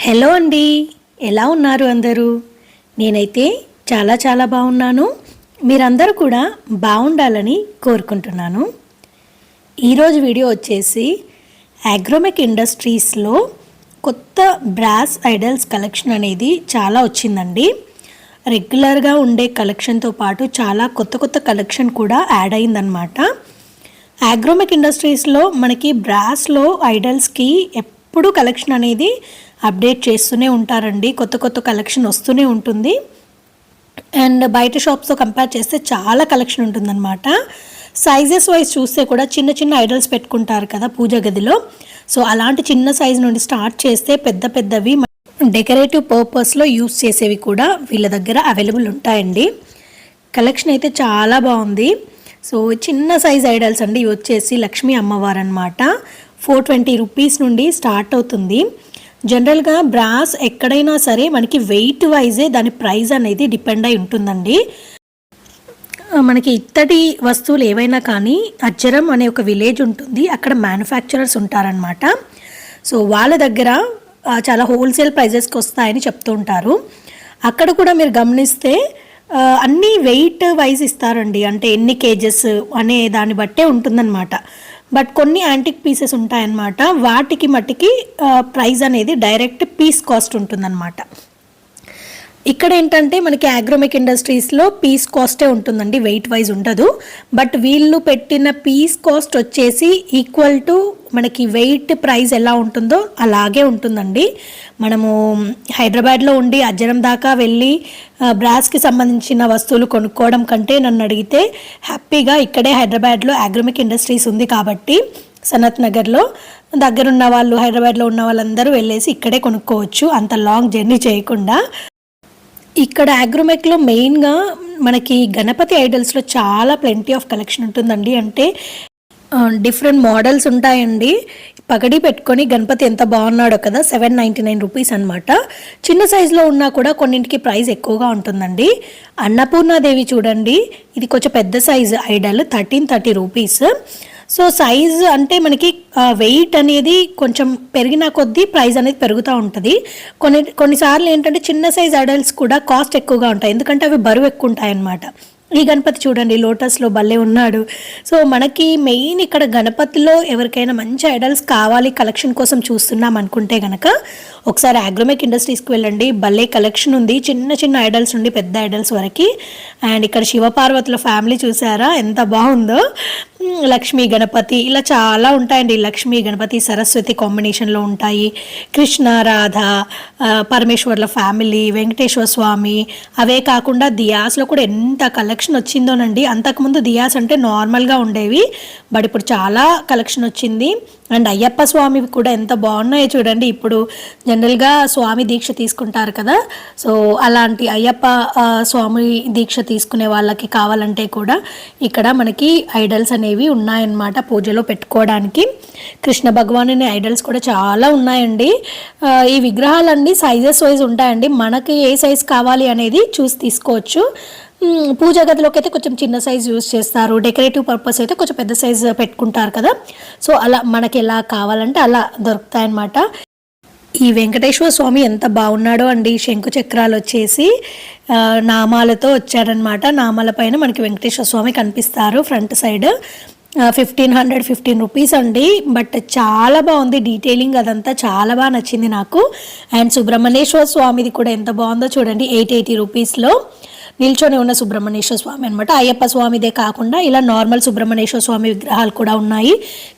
Hello అండి, ఎలా ఉన్నారు అందరూ? నేనైతే చాలా బాగున్నాను. మీరందరూ కూడా బాగుండాలని కోరుకుంటున్నాను. ఈరోజు వీడియో వచ్చేసి అగ్రోమెక్ ఇండస్ట్రీస్లో కొత్త బ్రాస్ ఐడల్స్ కలెక్షన్ అనేది చాలా వచ్చిందండి. రెగ్యులర్గా ఉండే కలెక్షన్తో పాటు చాలా కొత్త కలెక్షన్ కూడా యాడ్ అయిందనమాట. అగ్రోమెక్ ఇండస్ట్రీస్లో మనకి బ్రాస్లో ఐడల్స్కి ఎప్పుడు కలెక్షన్ అనేది అప్డేట్ చేస్తూనే ఉంటారండి. కొత్త కలెక్షన్ వస్తూనే ఉంటుంది. అండ్ బయట షాప్స్తో కంపేర్ చేస్తే చాలా కలెక్షన్ ఉంటుందన్నమాట. సైజెస్ వైజ్ చూస్తే కూడా చిన్న ఐడల్స్ పెట్టుకుంటారు కదా పూజ గదిలో. సో అలాంటి చిన్న సైజ్ నుండి స్టార్ట్ చేస్తే పెద్దవి డెకరేటివ్ పర్పస్లో యూస్ చేసేవి కూడా వీళ్ళ దగ్గర అవైలబుల్ ఉంటాయండి. కలెక్షన్ అయితే చాలా బాగుంది. సో చిన్న సైజ్ ఐడల్స్ అండి. ఇవి వచ్చేసి లక్ష్మీ అమ్మవారు అనమాట. 420 రూపీస్ నుండి స్టార్ట్ అవుతుంది. జనరల్గా బ్రాస్ ఎక్కడైనా సరే మనకి వెయిట్ వైజే దాని ప్రైస్ అనేది డిపెండ్ అయి ఉంటుందండి. మనకి ఇత్తడి వస్తువులు ఏవైనా కానీ అజ్జరం అనే ఒక విలేజ్ ఉంటుంది. అక్కడ మ్యానుఫ్యాక్చరర్స్ ఉంటారనమాట. సో వాళ్ళ దగ్గర చాలా హోల్సేల్ ప్రైజెస్కి వస్తాయని చెప్తూ ఉంటారు. అక్కడ కూడా మీరు గమనిస్తే అన్నీ వెయిట్ వైజ్ ఇస్తారండి. అంటే ఎన్ని కేజెస్ అనే దాన్ని బట్టే ఉంటుందన్నమాట. బట్ కొన్ని యాంటిక్ పీసెస్ ఉంటాయన్నమాట. వాటికి మట్టికి ప్రైస్ అనేది డైరెక్ట్ పీస్ కాస్ట్ ఉంటుందన్నమాట. ఇక్కడ ఏంటంటే మనకి అగ్రోమెక్ ఇండస్ట్రీస్లో పీస్ కాస్టే ఉంటుందండి, వెయిట్ వైజ్ ఉండదు. బట్ వీళ్ళు పెట్టిన పీస్ కాస్ట్ వచ్చేసి ఈక్వల్ టు మనకి వెయిట్ ప్రైస్ ఎలా ఉంటుందో అలాగే ఉంటుందండి. మనము హైదరాబాద్లో ఉండి అజ్జరం దాకా వెళ్ళి బ్రాస్కి సంబంధించిన వస్తువులు కొనుక్కోవడం కంటే నన్ను అడిగితే హ్యాపీగా ఇక్కడే హైదరాబాద్లో అగ్రోమెక్ ఇండస్ట్రీస్ ఉంది కాబట్టి సనత్ నగర్లో దగ్గరున్న వాళ్ళు, హైదరాబాద్లో ఉన్న వాళ్ళందరూ వెళ్ళేసి ఇక్కడే కొనుక్కోవచ్చు, అంత లాంగ్ జర్నీ చేయకుండా. ఇక్కడ అగ్రోమెక్లో మెయిన్గా మనకి గణపతి ఐడల్స్లో చాలా ప్లెంటీ ఆఫ్ కలెక్షన్ ఉంటుందండి. అంటే డిఫరెంట్ మోడల్స్ ఉంటాయండి. పగడి పెట్టుకొని గణపతి ఎంత బాగున్నాడో కదా, 799 రూపీస్ అనమాట. చిన్న సైజులో ఉన్నా కూడా కొన్నింటికి ప్రైస్ ఎక్కువగా ఉంటుందండి. అన్నపూర్ణాదేవి చూడండి, ఇది కొంచెం పెద్ద size Idol, 1330 rupees. So size అంటే మనకి వెయిట్ అనేది కొంచెం పెరిగిన కొద్దీ ప్రైస్ అనేది పెరుగుతూ ఉంటుంది. కొన్నిసార్లు ఏంటంటే చిన్న సైజ్ ఐడల్స్ కూడా కాస్ట్ ఎక్కువగా ఉంటాయి, ఎందుకంటే అవి బరువు ఎక్కువ ఉంటాయి అన్నమాట. ఈ గణపతి చూడండి, లోటస్లో భలే ఉన్నాడు. సో మనకి మెయిన్ ఇక్కడ గణపతిలో ఎవరికైనా మంచి ఐడల్స్ కావాలి, కలెక్షన్ కోసం చూస్తున్నాం అనుకుంటే కనుక ఒకసారి అగ్రోమెక్ ఇండస్ట్రీస్కి వెళ్ళండి. భలే కలెక్షన్ ఉంది, చిన్న ఐడల్స్ నుండి పెద్ద ఐడల్స్ వరకు. అండ్ ఇక్కడ శివపార్వతుల ఫ్యామిలీ చూసారా ఎంత బాగుందో. లక్ష్మీ గణపతి ఇలా చాలా ఉంటాయండి. లక్ష్మీ గణపతి సరస్వతి కాంబినేషన్లో ఉంటాయి. కృష్ణ రాధ, పరమేశ్వర్ల ఫ్యామిలీ, వెంకటేశ్వర స్వామి, అవే కాకుండా దియాస్లో కూడా ఎంత కలెక్షన్ వచ్చిందోనండి. అంతకుముందు దియాస్ అంటే నార్మల్గా ఉండేవి, బట్ ఇప్పుడు చాలా కలెక్షన్ వచ్చింది. అండ్ అయ్యప్ప స్వామి కూడా ఎంత బాగున్నాయో చూడండి. ఇప్పుడు జనరల్గా స్వామి దీక్ష తీసుకుంటారు కదా, సో అలాంటి అయ్యప్ప స్వామి దీక్ష తీసుకునే వాళ్ళకి కావాలంటే కూడా ఇక్కడ మనకి ఐడల్స్ అనేవి ఉన్నాయన్నమాట పూజలో పెట్టుకోవడానికి. కృష్ణ భగవానుని ఐడల్స్ కూడా చాలా ఉన్నాయండి. ఈ విగ్రహాలన్నీ సైజెస్ వైజ్ ఉంటాయండి. మనకి ఏ సైజ్ కావాలి అనేది చూసి తీసుకోవచ్చు. పూజా గదిలోకి అయితే కొంచెం చిన్న సైజ్ యూజ్ చేస్తారు, డెకరేటివ్ పర్పస్ అయితే కొంచెం పెద్ద సైజ్ పెట్టుకుంటారు కదా. సో అలా మనకి ఎలా కావాలంటే అలా దొరుకుతాయన్నమాట. ఈ వెంకటేశ్వర స్వామి ఎంత బాగున్నాడో అండి. శంకు చక్రాలు వచ్చేసి నామాలతో వచ్చారనమాట. నామాల పైన మనకి వెంకటేశ్వర స్వామి కనిపిస్తారు ఫ్రంట్ సైడ్. 1515 రూపీస్ అండి. బట్ చాలా బాగుంది డీటెయిలింగ్, అదంతా చాలా బాగా నచ్చింది నాకు. అండ్ సుబ్రహ్మణ్యేశ్వర స్వామిది కూడా ఎంత బాగుందో చూడండి, 880 రూపీస్లో నిల్చొని ఉన్న సుబ్రహ్మణ్యేశ్వర స్వామి అనమాట. అయ్యప్ప స్వామిదే కాకుండా ఇలా నార్మల్ సుబ్రహ్మణ్యేశ్వర స్వామి విగ్రహాలు కూడా ఉన్నాయి.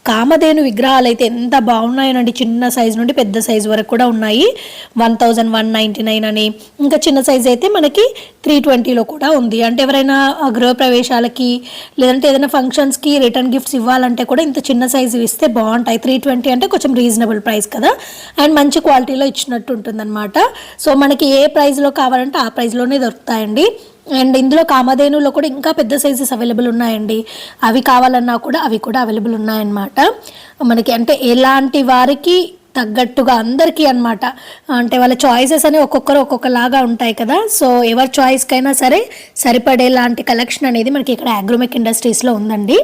కామధేను విగ్రహాలు అయితే ఎంత బాగున్నాయనండి, చిన్న సైజు నుండి పెద్ద సైజు వరకు కూడా ఉన్నాయి. 1199 అని. ఇంకా చిన్న సైజు అయితే మనకి 320లో కూడా ఉంది. అంటే ఎవరైనా గృహప్రవేశాలకి లేదంటే ఏదైనా ఫంక్షన్స్కి రిటర్న్ గిఫ్ట్స్ ఇవ్వాలంటే కూడా ఇంత చిన్న సైజు ఇస్తే బాగుంటాయి. 320 అంటే కొంచెం రీజనబుల్ ప్రైస్ కదా, అండ్ మంచి క్వాలిటీలో ఇచ్చినట్టు ఉంటుందన్నమాట. సో మనకి ఏ ప్రైస్లో కావాలంటే ఆ ప్రైస్లోనే దొరుకుతాయండి. అండ్ ఇందులో కామధేనులో కూడా ఇంకా పెద్ద సైజెస్ అవైలబుల్ ఉన్నాయండి. అవి కావాలన్నా కూడా అవి కూడా అవైలబుల్ ఉన్నాయన్నమాట మనకి. అంటే ఎలాంటి వారికి తగ్గట్టుగా అందరికీ అనమాట. అంటే వాళ్ళ చాయిసెస్ అని ఒక్కొక్కరు ఒక్కొక్కలాగా ఉంటాయి కదా. సో ఎవరి చాయిస్కైనా సరే సరిపడేలాంటి కలెక్షన్ అనేది మనకి ఇక్కడ అగ్రోమెక్ ఇండస్ట్రీస్లో ఉందండి.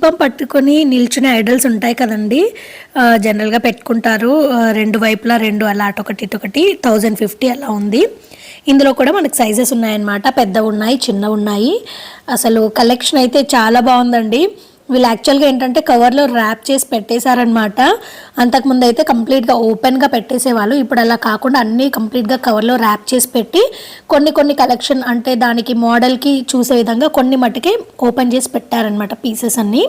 పుష్పం పట్టుకొని నిల్చునే ఐడల్స్ ఉంటాయి కదండి, జనరల్గా పెట్టుకుంటారు రెండు వైపులా రెండు, అలా అటొకటి ఇటొకటి 1050 అలా ఉంది. ఇందులో కూడా మనకు సైజెస్ ఉన్నాయన్నమాట, పెద్దవి ఉన్నాయి, చిన్నవి ఉన్నాయి. అసలు కలెక్షన్ అయితే చాలా బాగుందండి. వీళ్ళు యాక్చువల్గా ఏంటంటే కవర్లో ర్యాప్ చేసి పెట్టేశారనమాట. అంతకుముందు అయితే కంప్లీట్గా ఓపెన్గా పెట్టేసేవాళ్ళు, ఇప్పుడు అలా కాకుండా అన్నీ కంప్లీట్గా కవర్లో ర్యాప్ చేసి పెట్టి కొన్ని కలెక్షన్ అంటే దానికి మోడల్కి చూసే విధంగా కొన్ని మట్టుకే ఓపెన్ చేసి పెట్టారనమాట పీసెస్ అన్నీ.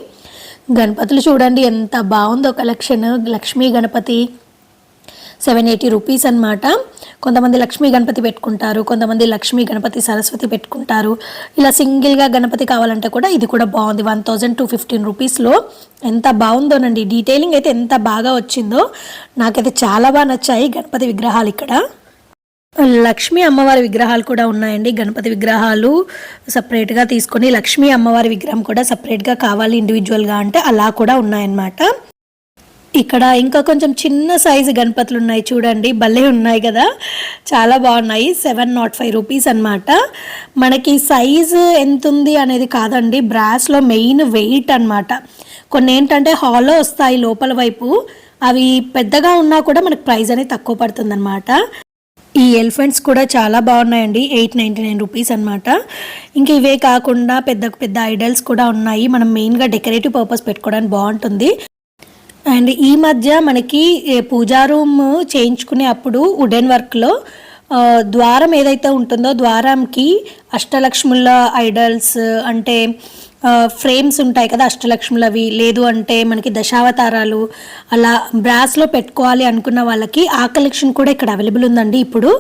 గణపతులు చూడండి ఎంత బాగుందో కలెక్షన్. లక్ష్మీ గణపతి 780 రూపీస్ అనమాట. కొంతమంది లక్ష్మీ గణపతి పెట్టుకుంటారు, కొంతమంది లక్ష్మీ గణపతి సరస్వతి పెట్టుకుంటారు. ఇలా సింగిల్గా గణపతి కావాలంటే కూడా ఇది కూడా బాగుంది. 1215 రూపీస్లో ఎంత బాగుందోనండి. డీటెయిలింగ్ అయితే ఎంత బాగా వచ్చిందో, నాకైతే చాలా బాగా నచ్చాయి గణపతి విగ్రహాలు. ఇక్కడ లక్ష్మీ అమ్మవారి విగ్రహాలు కూడా ఉన్నాయండి. గణపతి విగ్రహాలు సపరేట్గా తీసుకొని లక్ష్మీ అమ్మవారి విగ్రహం కూడా సపరేట్గా కావాలి ఇండివిజువల్గా అంటే అలా కూడా ఉన్నాయన్నమాట. ఇక్కడ ఇంకా కొంచెం చిన్న సైజు గణపతులు ఉన్నాయి చూడండి, భలే ఉన్నాయి కదా, చాలా బాగున్నాయి. 705 రూపీస్ అనమాట. మనకి సైజు ఎంత ఉంది అనేది కాదండి, బ్రాస్లో మెయిన్ వెయిట్ అనమాట. కొన్ని ఏంటంటే హాలో వస్తాయి లోపల వైపు, అవి పెద్దగా ఉన్నా కూడా మనకు ప్రైస్ అనేది తక్కువ పడుతుంది అనమాట. ఈ ఎలిఫెంట్స్ కూడా చాలా బాగున్నాయండి, 899 రూపీస్ అనమాట. ఇంకా ఇవే కాకుండా పెద్ద పెద్ద ఐడల్స్ కూడా ఉన్నాయి, మనం మెయిన్గా డెకరేటివ్ పర్పస్ పెట్టుకోవడానికి బాగుంటుంది. అండ్ ఈ మధ్య మనకి పూజా రూమ్ చేయించుకునే అప్పుడు వుడెన్ వర్క్లో ద్వారం ఏదైతే ఉంటుందో ద్వారంకి అష్టలక్ష్ముల ఐడల్స్ అంటే ఫ్రేమ్స్ ఉంటాయి కదా అష్టలక్ష్ములవి, లేదు అంటే మనకి దశావతారాలు అలా బ్రాస్లో పెట్టుకోవాలి అనుకున్న వాళ్ళకి ఆ కలెక్షన్ కూడా ఇక్కడ అవైలబుల్ ఉందండి. ఇప్పుడు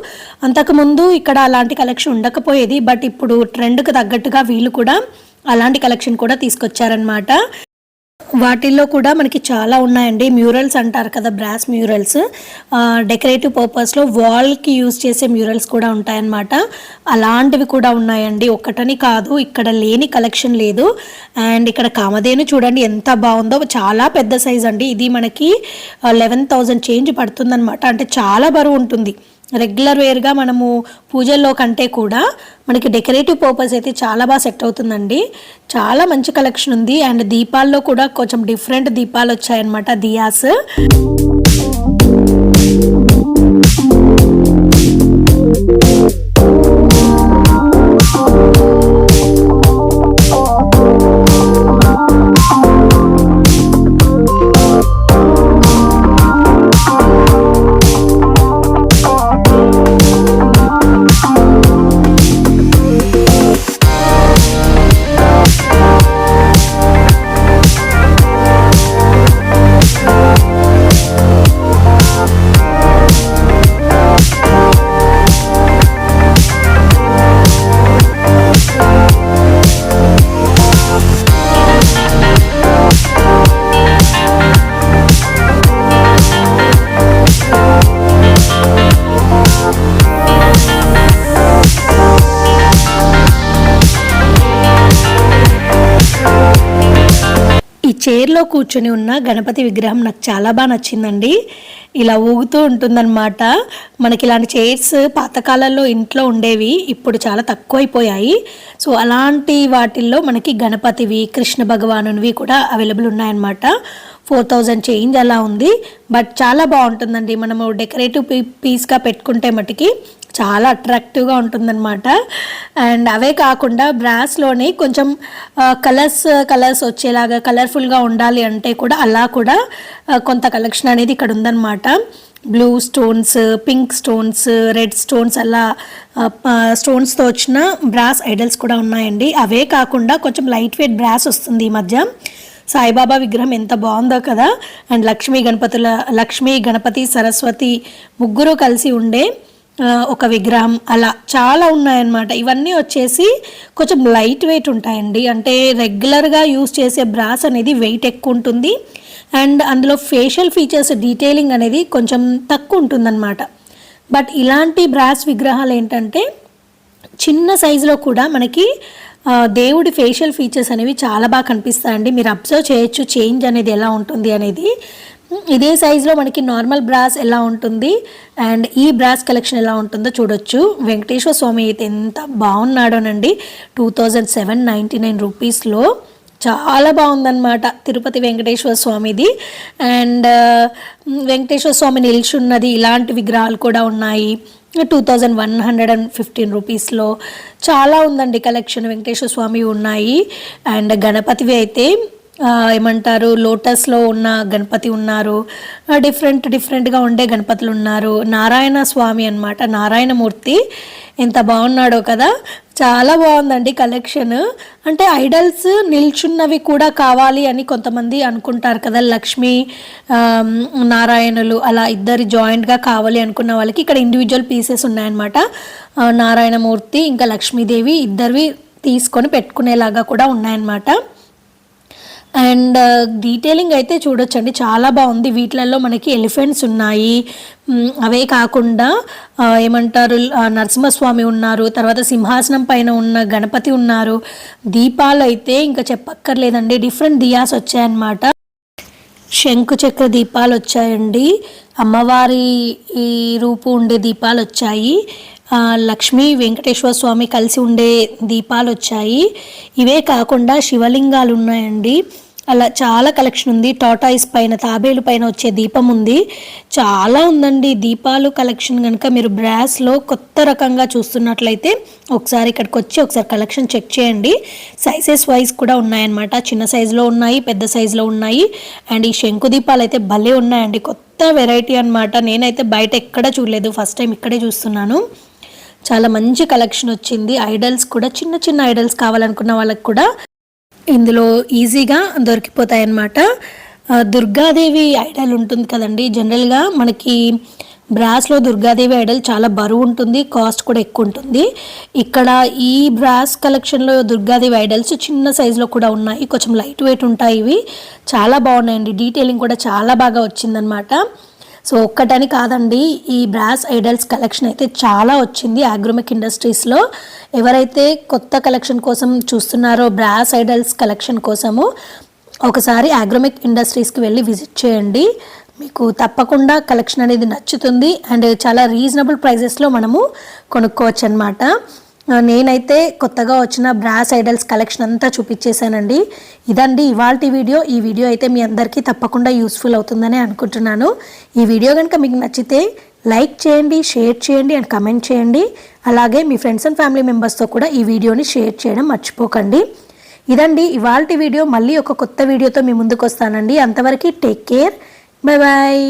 అంతకుముందు ఇక్కడ అలాంటి కలెక్షన్ ఉండకపోయేది, బట్ ఇప్పుడు ట్రెండ్కి తగ్గట్టుగా వీళ్ళు కూడా అలాంటి కలెక్షన్ కూడా తీసుకొచ్చారనమాట. వాటిల్లో కూడా మనకి చాలా ఉన్నాయండి. మ్యూరల్స్ అంటారు కదా, బ్రాస్ మ్యూరల్స్, డెకరేటివ్ పర్పస్లో వాల్కి యూజ్ చేసే మ్యూరల్స్ కూడా ఉంటాయన్నమాట. అలాంటివి కూడా ఉన్నాయండి, ఒక్కటని కాదు, ఇక్కడ లేని కలెక్షన్ లేదు. అండ్ ఇక్కడ కామధేను చూడండి ఎంత బాగుందో, చాలా పెద్ద సైజ్ అండి. ఇది మనకి 11,000 చేంజ్ పడుతుందన్నమాట, అంటే చాలా బరువు ఉంటుంది. రెగ్యులర్ వేర్గా మనము పూజల్లో కంటే కూడా మనకి డెకరేటివ్ పర్పస్ అయితే చాలా బాగా సెట్ అవుతుందండి. చాలా మంచి కలెక్షన్ ఉంది. అండ్ దీపాల్లో కూడా కొంచెం డిఫరెంట్ దీపాలు వచ్చాయన్నమాట, దియాస్. చైర్లో కూర్చొని ఉన్న గణపతి విగ్రహం నాకు చాలా బాగా నచ్చిందండి. ఇలా ఊగుతూ ఉంటుందన్నమాట. మనకి ఇలాంటి చైర్స్ పాతకాలంలో ఇంట్లో ఉండేవి, ఇప్పుడు చాలా తక్కువైపోయాయి. సో అలాంటి వాటిల్లో మనకి గణపతివి, కృష్ణ భగవానునివి కూడా అవైలబుల్ ఉన్నాయన్నమాట. 4,000 చేంజ్ అలా ఉంది, బట్ చాలా బాగుంటుందండి. మనము డెకరేటివ్ పీస్గా పెట్టుకుంటే మటుకి చాలా అట్రాక్టివ్గా ఉంటుందన్నమాట. అండ్ అవే కాకుండా బ్రాస్లోనే కొంచెం కలర్స్ వచ్చేలాగా కలర్ఫుల్గా ఉండాలి అంటే కూడా అలా కూడా కొంత కలెక్షన్ అనేది ఇక్కడ ఉందన్నమాట. Blue stones, pink stones, red stones అలా స్టోన్స్తో వచ్చిన బ్రాస్ ఐడల్స్ కూడా ఉన్నాయండి. అవే కాకుండా కొంచెం లైట్ వెయిట్ బ్రాస్ వస్తుంది ఈ మధ్య. సాయిబాబా విగ్రహం ఎంత బాగుందో కదా. అండ్ లక్ష్మీ గణపతి సరస్వతి ముగ్గురు కలిసి ఉండే ఒక విగ్రహం అలా చాలా ఉన్నాయన్నమాట. ఇవన్నీ వచ్చేసి కొంచెం లైట్ వెయిట్ ఉంటాయండి, అంటే రెగ్యులర్గా యూజ్ చేసే బ్రాస్ అనేది వెయిట్ ఎక్కువ ఉంటుంది. అండ్ అందులో ఫేషియల్ ఫీచర్స్ డీటెయిలింగ్ అనేది కొంచెం తక్కువ ఉంటుందన్నమాట. బట్ ఇలాంటి బ్రాస్ విగ్రహాలు ఏంటంటే చిన్న సైజులో కూడా మనకి దేవుడి ఫేషియల్ ఫీచర్స్ అనేవి చాలా బాగా కనిపిస్తాయండి. మీరు అబ్జర్వ్ చేయొచ్చు చేంజ్ అనేది ఎలా ఉంటుంది అనేది. ఇదే సైజులో మనకి నార్మల్ బ్రాస్ ఎలా ఉంటుంది అండ్ ఈ బ్రాస్ కలెక్షన్ ఎలా ఉంటుందో చూడొచ్చు. వెంకటేశ్వర స్వామి అయితే ఎంత బాగున్నాడోనండి. 2,799 రూపీస్లో చాలా బాగుందన్నమాట తిరుపతి వెంకటేశ్వర స్వామిది. అండ్ వెంకటేశ్వర స్వామి నిల్చున్నది ఇలాంటి విగ్రహాలు కూడా ఉన్నాయి. 2115 రూపీస్లో చాలా ఉందండి కలెక్షన్. వెంకటేశ్వర స్వామి ఉన్నాయి. అండ్ గణపతివి అయితే ఏమంటారు లోటస్లో ఉన్న గణపతి ఉన్నారు. డిఫరెంట్గా ఉండే గణపతులు ఉన్నారు. నారాయణ స్వామి అన్నమాట, నారాయణమూర్తి ఎంత బాగున్నాడో కదా. చాలా బాగుందండి కలెక్షన్. అంటే ఐడల్స్ నిల్చున్నవి కూడా కావాలి అని కొంతమంది అనుకుంటారు కదా, లక్ష్మీ నారాయణులు అలా ఇద్దరు జాయింట్గా కావాలి అనుకున్న వాళ్ళకి ఇక్కడ ఇండివిజువల్ పీసెస్ ఉన్నాయన్నమాట. నారాయణమూర్తి ఇంకా లక్ష్మీదేవి ఇద్దరివి తీసుకొని పెట్టుకునేలాగా కూడా ఉన్నాయన్నమాట. అండ్ డీటెయిలింగ్ అయితే చూడొచ్చండి, చాలా బాగుంది. వీటిలలో మనకి ఎలిఫెంట్స్ ఉన్నాయి. అవే కాకుండా ఏమంటారు నరసింహస్వామి ఉన్నారు, తర్వాత సింహాసనం పైన ఉన్న గణపతి ఉన్నారు. దీపాలు అయితే ఇంకా చెప్పక్కర్లేదండి, డిఫరెంట్ దియాస్ వచ్చాయన్నమాట. శంకు చక్ర దీపాలు వచ్చాయండి, అమ్మవారి ఈ రూపు ఉండే దీపాలు వచ్చాయి, లక్ష్మీ వెంకటేశ్వర స్వామి కలిసి ఉండే దీపాలు వచ్చాయి. ఇవే కాకుండా శివలింగాలు ఉన్నాయండి. అలా చాలా కలెక్షన్ ఉంది. టాటాయిస్ పైన తాబేలు పైన వచ్చే దీపం ఉంది. చాలా ఉందండి దీపాలు కలెక్షన్. కనుక మీరు బ్రాస్లో కొత్త రకంగా చూస్తున్నట్లయితే ఒకసారి ఇక్కడికి వచ్చి ఒకసారి కలెక్షన్ చెక్ చేయండి. సైజెస్ వైజ్ కూడా ఉన్నాయన్నమాట. చిన్న సైజులో ఉన్నాయి, పెద్ద సైజులో ఉన్నాయి. అండ్ ఈ శంకు దీపాలు అయితే భలే ఉన్నాయండి, కొత్త వెరైటీ అనమాట. నేనైతే బయట ఎక్కడ చూడలేదు, ఫస్ట్ టైం ఇక్కడే చూస్తున్నాను. చాలా మంచి కలెక్షన్ వచ్చింది. ఐడల్స్ కూడా చిన్న చిన్న ఐడల్స్ కావాలనుకున్న వాళ్ళకి కూడా ఇందులో ఈజీగా దొరికిపోతాయి అన్నమాట. దుర్గాదేవి ఐడల్ ఉంటుంది కదండి, జనరల్గా మనకి బ్రాస్లో దుర్గాదేవి ఐడల్ చాలా బరువు ఉంటుంది, కాస్ట్ కూడా ఎక్కువ ఉంటుంది. ఇక్కడ ఈ బ్రాస్ కలెక్షన్లో దుర్గాదేవి ఐడల్స్ చిన్న సైజులో కూడా ఉన్నాయి, కొంచెం లైట్ వెయిట్ ఉంటాయి. ఇవి చాలా బాగున్నాయండి, డీటెయిలింగ్ కూడా చాలా బాగా వచ్చిందనమాట. సో ఒక్కటని కాదండి, ఈ బ్రాస్ ఐడల్స్ కలెక్షన్ అయితే చాలా వచ్చింది ఆగ్రోమెక్ ఇండస్ట్రీస్లో. ఎవరైతే కొత్త కలెక్షన్ కోసం చూస్తున్నారో బ్రాస్ ఐడల్స్ కలెక్షన్ కోసము ఒకసారి ఆగ్రోమెక్ ఇండస్ట్రీస్కి వెళ్ళి విజిట్ చేయండి, మీకు తప్పకుండా కలెక్షన్ అనేది నచ్చుతుంది. అండ్ చాలా రీజనబుల్ ప్రైజెస్లో మనము కొనుక్కోవచ్చు అన్నమాట. నేనైతే కొత్తగా వచ్చిన బ్రాస్ ఐడల్స్ కలెక్షన్ అంతా చూపించేశానండి. ఇదండి ఇవాల్టి వీడియో. ఈ వీడియో అయితే మీ అందరికీ తప్పకుండా యూస్ఫుల్ అవుతుందని అనుకుంటున్నాను. ఈ వీడియో కనుక మీకు నచ్చితే లైక్ చేయండి, షేర్ చేయండి అండ్ కమెంట్ చేయండి. అలాగే మీ ఫ్రెండ్స్ అండ్ ఫ్యామిలీ మెంబర్స్తో కూడా ఈ వీడియోని షేర్ చేయడం మర్చిపోకండి. ఇదండి ఇవాల్టి వీడియో. మళ్ళీ ఒక కొత్త వీడియోతో మీ ముందుకు వస్తానండి. అంతవరకు టేక్ కేర్, బై బాయ్.